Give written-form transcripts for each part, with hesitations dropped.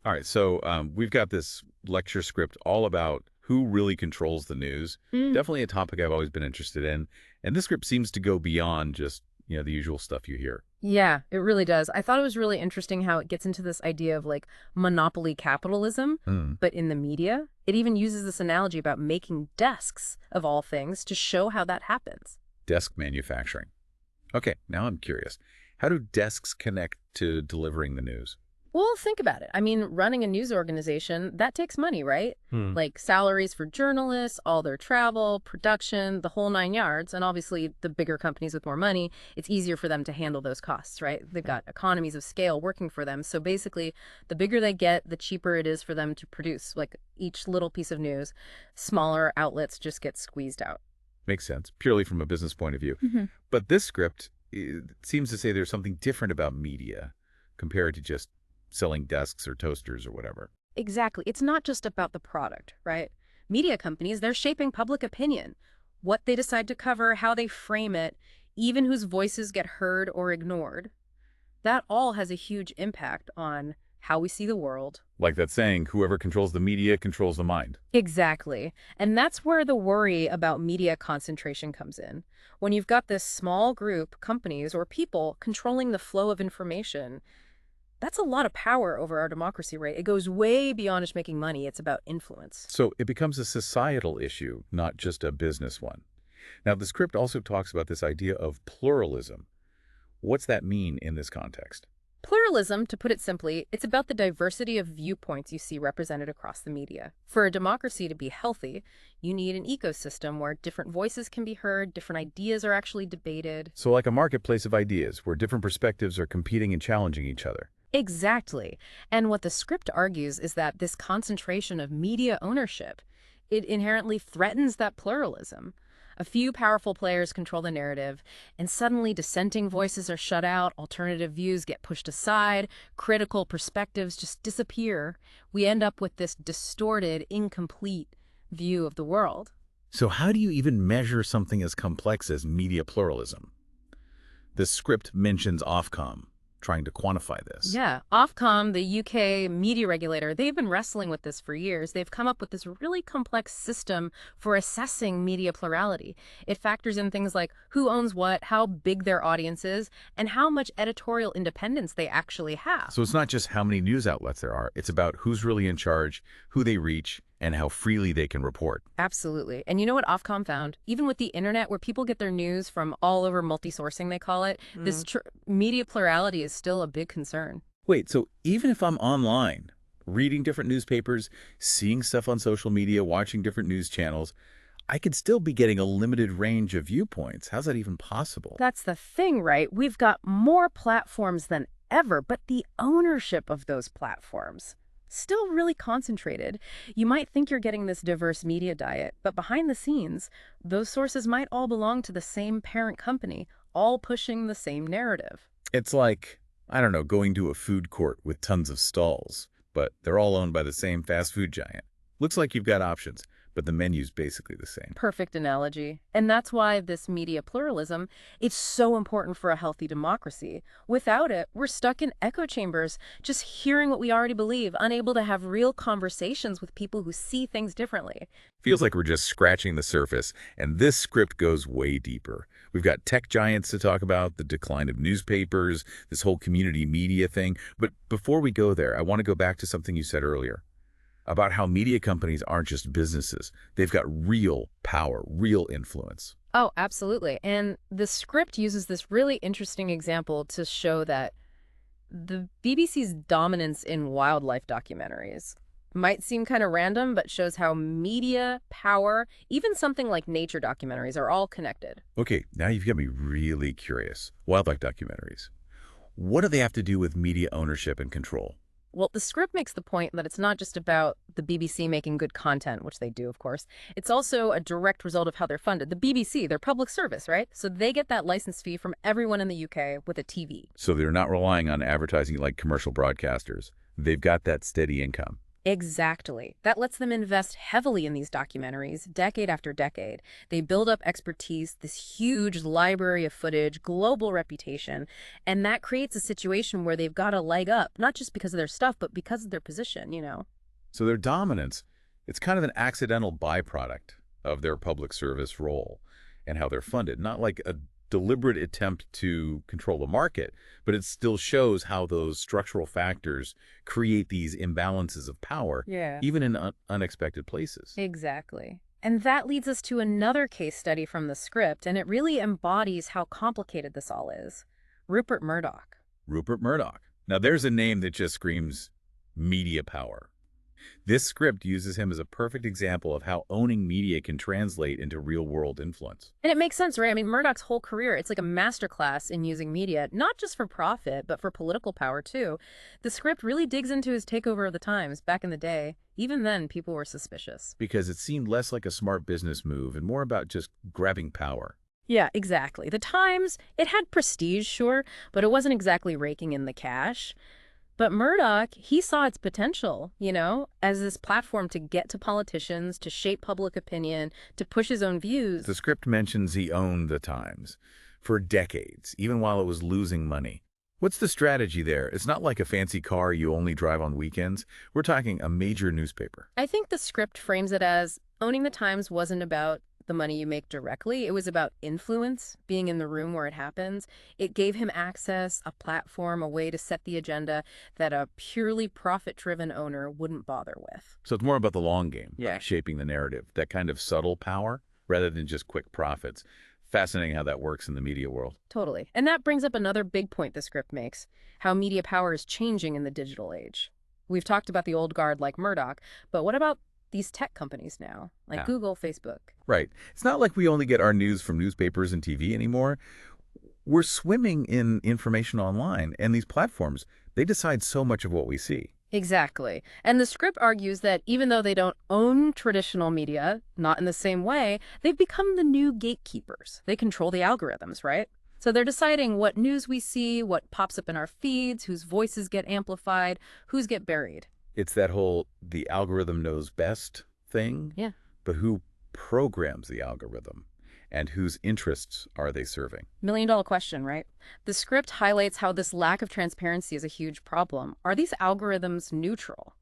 All right, so we've got this lecture script all about who really controls the news. Mm. Definitely a topic I've always been interested in. And this script seems to go beyond just, the usual stuff you hear. Yeah, it really does. I thought it was really interesting how it gets into this idea of like monopoly capitalism, Hmm. but in the media. It even uses this analogy about making desks, of all things, to show how that happens. Desk manufacturing. Okay, now I'm curious. How do desks connect to delivering the news? Well, think about it. I mean, running a news organization, that takes money, right? Hmm. Like salaries for journalists, all their travel, production, the whole nine yards. And obviously, the bigger companies with more money, it's easier for them to handle those costs, right? They've got economies of scale working for them. So basically, the bigger they get, the cheaper it is for them to produce. Like each little piece of news, smaller outlets just get squeezed out. Makes sense, purely from a business point of view. But this script seems to say there's something different about media compared to just selling desks or toasters or whatever. Exactly. It's not just about the product, right? Media companies, they're shaping public opinion. What they decide to cover, how they frame it, even whose voices get heard or ignored. That all has a huge impact on how we see the world. Like that saying, whoever controls the media controls the mind. Exactly. And that's where the worry about media concentration comes in. When you've got this small group, companies or people controlling the flow of information, that's a lot of power over our democracy, right? It goes way beyond just making money. It's about influence. So it becomes a societal issue, not just a business one. Now, the script also talks about this idea of pluralism. What's that mean in this context? Pluralism, to put it simply, it's about the diversity of viewpoints you see represented across the media. For a democracy to be healthy, you need an ecosystem where different voices can be heard, different ideas are actually debated. So like a marketplace of ideas where different perspectives are competing and challenging each other. Exactly. And what the script argues is that this concentration of media ownership, it inherently threatens that pluralism. A few powerful players control the narrative, and suddenly dissenting voices are shut out, alternative views get pushed aside, critical perspectives just disappear. We end up with this distorted, incomplete view of the world. So how do you even measure something as complex as media pluralism? The script mentions Ofcom, trying to quantify this. Yeah, Ofcom, the UK media regulator, they've been wrestling with this for years. They've come up with this really complex system for assessing media plurality. It factors in things like who owns what, how big their audience is, and how much editorial independence they actually have. So it's not just how many news outlets there are, it's about who's really in charge, who they reach, and how freely they can report. Absolutely. And you know what Ofcom found? Even with the internet, where people get their news from all over, multi-sourcing they call it, this media plurality is still a big concern. Wait, so even if I'm online, reading different newspapers, seeing stuff on social media, watching different news channels, I could still be getting a limited range of viewpoints. How's that even possible? That's the thing, right? We've got more platforms than ever, but the ownership of those platforms still really concentrated. You might think you're getting this diverse media diet, but behind the scenes, those sources might all belong to the same parent company, all pushing the same narrative. It's like, I don't know, going to a food court with tons of stalls, but they're all owned by the same fast food giant. Looks like you've got options, but the menu's basically the same. Perfect analogy. And that's why this media pluralism, it's so important for a healthy democracy. Without it, we're stuck in echo chambers, just hearing what we already believe, unable to have real conversations with people who see things differently. Feels like we're just scratching the surface, and this script goes way deeper. We've got tech giants to talk about, the decline of newspapers, this whole community media thing. But before we go there, I want to go back to something you said earlier about how media companies aren't just businesses. They've got real power, real influence. Oh, absolutely. And the script uses this really interesting example to show that the BBC's dominance in wildlife documentaries might seem kind of random, but shows how media, power, even something like nature documentaries are all connected. Okay, now you've got me really curious. Wildlife documentaries. What do they have to do with media ownership and control? Well, the script makes the point that it's not just about the BBC making good content, which they do, of course. It's also a direct result of how they're funded. The BBC, they're public service, right? So they get that license fee from everyone in the UK with a TV. So they're not relying on advertising like commercial broadcasters. They've got that steady income. Exactly. That lets them invest heavily in these documentaries, decade after decade. They build up expertise, this huge library of footage, global reputation, and that creates a situation where they've got a leg up, not just because of their stuff, but because of their position. So their dominance, it's kind of an accidental byproduct of their public service role and how they're funded. Not like a deliberate attempt to control the market, but it still shows how those structural factors create these imbalances of power, Yeah. even in unexpected places. Exactly. And that leads us to another case study from the script, and it really embodies how complicated this all is. Rupert Murdoch. Rupert Murdoch. Now there's a name that just screams media power. This script uses him as a perfect example of how owning media can translate into real-world influence. And it makes sense, right? I mean, Murdoch's whole career, it's like a masterclass in using media, not just for profit, but for political power, too. The script really digs into his takeover of the Times back in the day. Even then, people were suspicious. Because it seemed less like a smart business move and more about just grabbing power. Yeah, exactly. The Times, it had prestige, sure, but it wasn't exactly raking in the cash. But Murdoch, he saw its potential, as this platform to get to politicians, to shape public opinion, to push his own views. The script mentions he owned the Times for decades, even while it was losing money. What's the strategy there? It's not like a fancy car you only drive on weekends. We're talking a major newspaper. I think the script frames it as owning the Times wasn't about the money you make directly. It was about influence, being in the room where it happens. It gave him access, a platform, a way to set the agenda that a purely profit-driven owner wouldn't bother with. So it's more about the long game, Yeah. shaping the narrative, that kind of subtle power rather than just quick profits. Fascinating how that works in the media world. Totally. And that brings up another big point the script makes, how media power is changing in the digital age. We've talked about the old guard like Murdoch, but what about these tech companies now, like Yeah. Google, Facebook? Right. It's not like we only get our news from newspapers and TV anymore. We're swimming in information online, and these platforms, they decide so much of what we see. Exactly. And the script argues that even though they don't own traditional media, not in the same way, they've become the new gatekeepers. They control the algorithms, right? So they're deciding what news we see, what pops up in our feeds, whose voices get amplified, whose get buried. It's that whole the algorithm knows best thing. Yeah. But who programs the algorithm and whose interests are they serving? $1 million question, right? The script highlights how this lack of transparency is a huge problem. Are these algorithms neutral?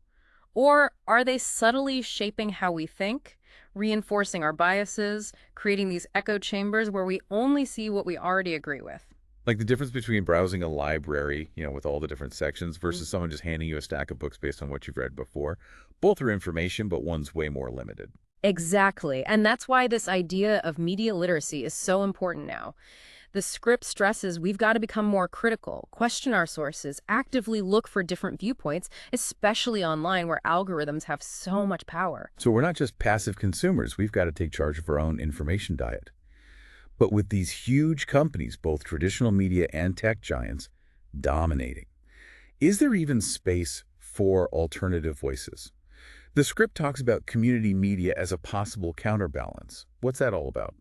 Or are they subtly shaping how we think, reinforcing our biases, creating these echo chambers where we only see what we already agree with? Like the difference between browsing a library, with all the different sections versus someone just handing you a stack of books based on what you've read before. Both are information, but one's way more limited. Exactly. And that's why this idea of media literacy is so important now. The script stresses we've got to become more critical, question our sources, actively look for different viewpoints, especially online where algorithms have so much power. So we're not just passive consumers. We've got to take charge of our own information diet. But with these huge companies, both traditional media and tech giants, dominating, is there even space for alternative voices? The script talks about community media as a possible counterbalance. What's that all about?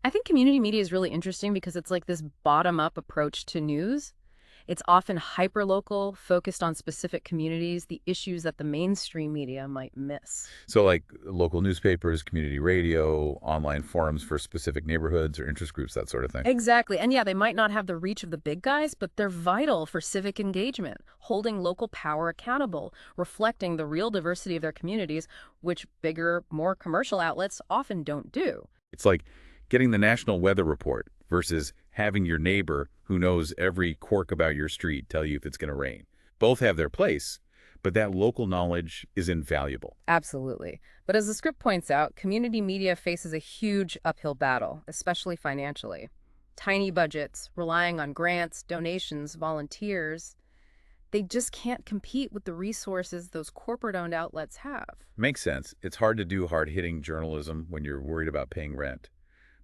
I think community media is really interesting because it's like this bottom-up approach to news. It's often hyper-local, focused on specific communities, the issues that the mainstream media might miss. So like local newspapers, community radio, online forums for specific neighborhoods or interest groups, that sort of thing. Exactly. And yeah, they might not have the reach of the big guys, but they're vital for civic engagement, holding local power accountable, reflecting the real diversity of their communities, which bigger, more commercial outlets often don't do. It's like getting the national weather report versus having your neighbor who knows every quirk about your street tell you if it's going to rain. Both have their place, but that local knowledge is invaluable. Absolutely. But as the script points out, community media faces a huge uphill battle, especially financially. Tiny budgets, relying on grants, donations, volunteers. They just can't compete with the resources those corporate-owned outlets have. Makes sense. It's hard to do hard-hitting journalism when you're worried about paying rent.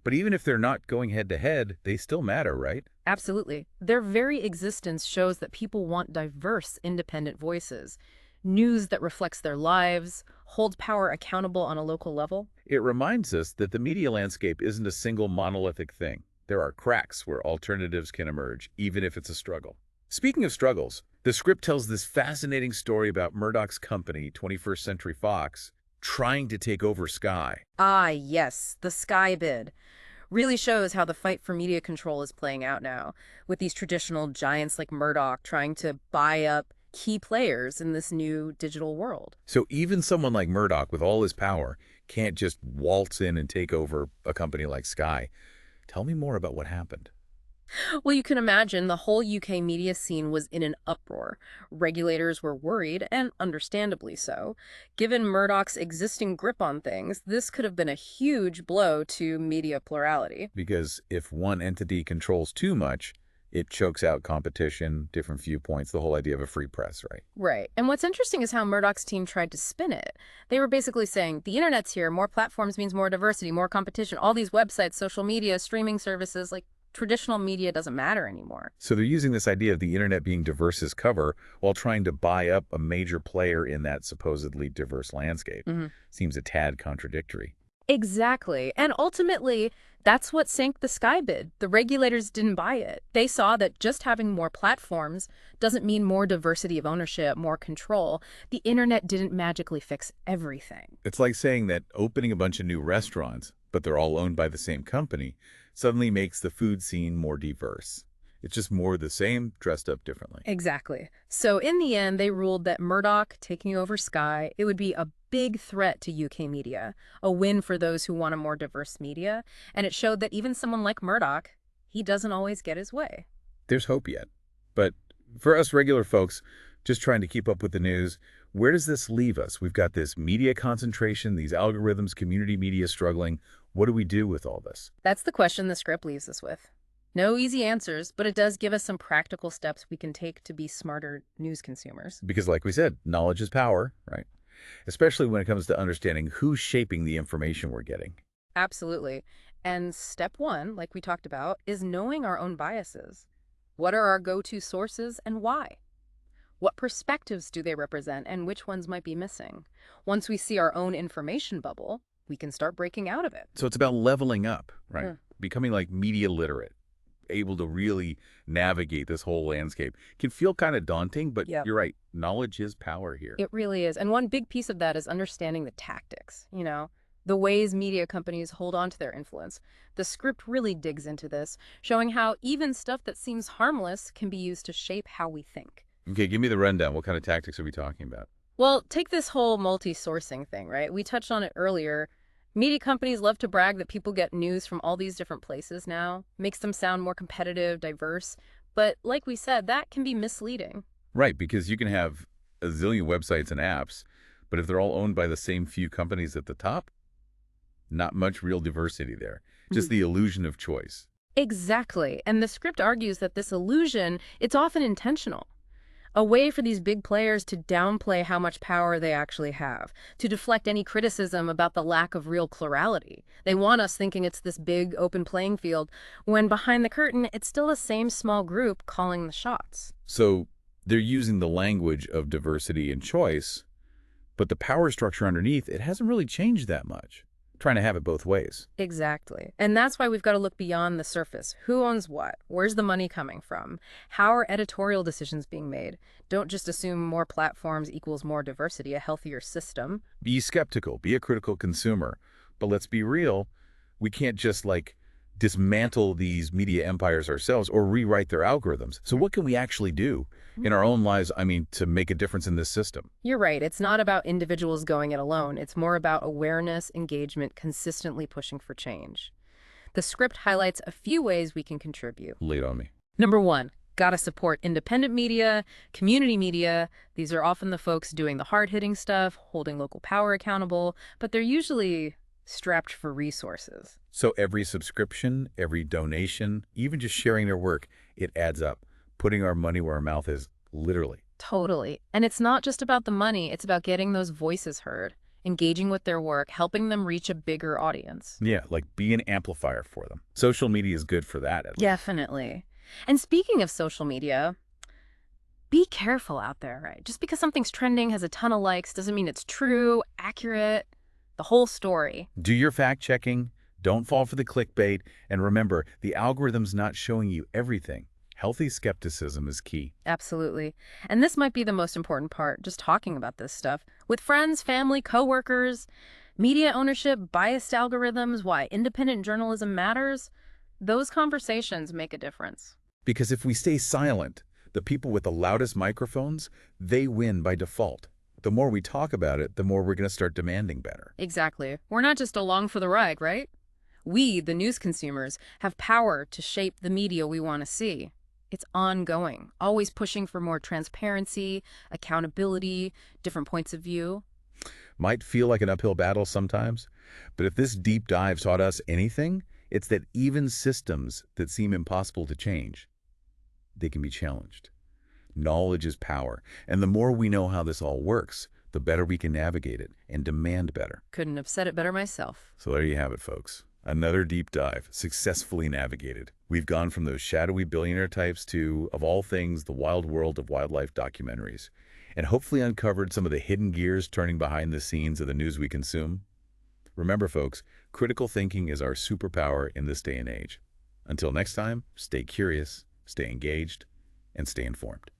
But even if they're not going head-to-head, they still matter, right? Absolutely. Their very existence shows that people want diverse, independent voices. News that reflects their lives, holds power accountable on a local level. It reminds us that the media landscape isn't a single monolithic thing. There are cracks where alternatives can emerge, even if it's a struggle. Speaking of struggles, the script tells this fascinating story about Murdoch's company, 21st Century Fox, trying to take over Sky. Ah, yes, the Sky bid really shows how the fight for media control is playing out now, with these traditional giants like Murdoch trying to buy up key players in this new digital world. So even someone like Murdoch, with all his power, can't just waltz in and take over a company like Sky. Tell me more about what happened. Well, you can imagine the whole UK media scene was in an uproar. Regulators were worried, and understandably so. Given Murdoch's existing grip on things, this could have been a huge blow to media plurality. Because if one entity controls too much, it chokes out competition, different viewpoints, the whole idea of a free press, right? Right. And what's interesting is how Murdoch's team tried to spin it. They were basically saying, the internet's here, more platforms means more diversity, more competition, all these websites, social media, streaming services, like traditional media doesn't matter anymore. So they're using this idea of the internet being diverse as cover while trying to buy up a major player in that supposedly diverse landscape. Seems a tad contradictory. Exactly. And ultimately, that's what sank the Sky bid. The regulators didn't buy it. They saw that just having more platforms doesn't mean more diversity of ownership, more control. The internet didn't magically fix everything. It's like saying that opening a bunch of new restaurants, but they're all owned by the same company, suddenly makes the food scene more diverse. It's just more of the same, dressed up differently. Exactly. So in the end, they ruled that Murdoch taking over Sky, it would be a big threat to UK media, a win for those who want a more diverse media, and it showed that even someone like Murdoch, he doesn't always get his way. There's hope yet. But for us regular folks, just trying to keep up with the news, where does this leave us? We've got this media concentration, these algorithms, community media struggling. What do we do with all this? That's the question the script leaves us with. No easy answers, but it does give us some practical steps we can take to be smarter news consumers. Because like we said, knowledge is power, right? Especially when it comes to understanding who's shaping the information we're getting. Absolutely. And step one, like we talked about, is knowing our own biases. What are our go-to sources and why? What perspectives do they represent and which ones might be missing? Once we see our own information bubble, we can start breaking out of it. So it's about leveling up, right? Becoming like media literate, able to really navigate this whole landscape. Can feel kind of daunting, but Yep. you're right. Knowledge is power here. It really is. And one big piece of that is understanding the tactics, the ways media companies hold on to their influence. The script really digs into this, showing how even stuff that seems harmless can be used to shape how we think. Okay, give me the rundown. What kind of tactics are we talking about? Well, take this whole multi-sourcing thing, right? We touched on it earlier. Media companies love to brag that people get news from all these different places now. Makes them sound more competitive, diverse. But like we said, that can be misleading. Right, because you can have a zillion websites and apps, but if they're all owned by the same few companies at the top, not much real diversity there. Just the illusion of choice. Exactly. And the script argues that this illusion, it's often intentional. A way for these big players to downplay how much power they actually have, to deflect any criticism about the lack of real plurality. They want us thinking it's this big open playing field, when behind the curtain, it's still the same small group calling the shots. So they're using the language of diversity and choice, but the power structure underneath, it hasn't really changed that much. Trying to have it both ways. Exactly. And that's why we've got to look beyond the surface. Who owns what? Where's the money coming from? How are editorial decisions being made? Don't just assume more platforms equals more diversity, a healthier system. Be skeptical, be a critical consumer. But let's be real, we can't just dismantle these media empires ourselves or rewrite their algorithms. So what can we actually do in our own lives, to make a difference in this system? You're right. It's not about individuals going it alone. It's more about awareness, engagement, consistently pushing for change. The script highlights a few ways we can contribute. Lay it on me. Number one, gotta support independent media, community media. These are often the folks doing the hard-hitting stuff, holding local power accountable, but they're usually strapped for resources. So every subscription, every donation, even just sharing their work, it adds up. Putting our money where our mouth is, literally. Totally. And it's not just about the money, it's about getting those voices heard, engaging with their work, helping them reach a bigger audience. Yeah, be an amplifier for them. Social media is good for that. Definitely. And speaking of social media, be careful out there, right? Just because something's trending, has a ton of likes, doesn't mean it's true, accurate, the whole story. Do your fact-checking. Don't fall for the clickbait. And remember, the algorithm's not showing you everything. Healthy skepticism is key. Absolutely. And this might be the most important part, just talking about this stuff. With friends, family, coworkers, media ownership, biased algorithms, why independent journalism matters, those conversations make a difference. Because if we stay silent, the people with the loudest microphones, they win by default. The more we talk about it, the more we're going to start demanding better. Exactly. We're not just along for the ride, right? We, the news consumers, have power to shape the media we want to see. It's ongoing, always pushing for more transparency, accountability, different points of view. Might feel like an uphill battle sometimes, but if this deep dive taught us anything, it's that even systems that seem impossible to change, they can be challenged. Knowledge is power, and the more we know how this all works, the better we can navigate it and demand better. Couldn't have said it better myself. So there you have it, folks. Another deep dive, successfully navigated. We've gone from those shadowy billionaire types to, of all things, the wild world of wildlife documentaries, and hopefully uncovered some of the hidden gears turning behind the scenes of the news we consume. Remember, folks, critical thinking is our superpower in this day and age. Until next time, stay curious, stay engaged, and stay informed.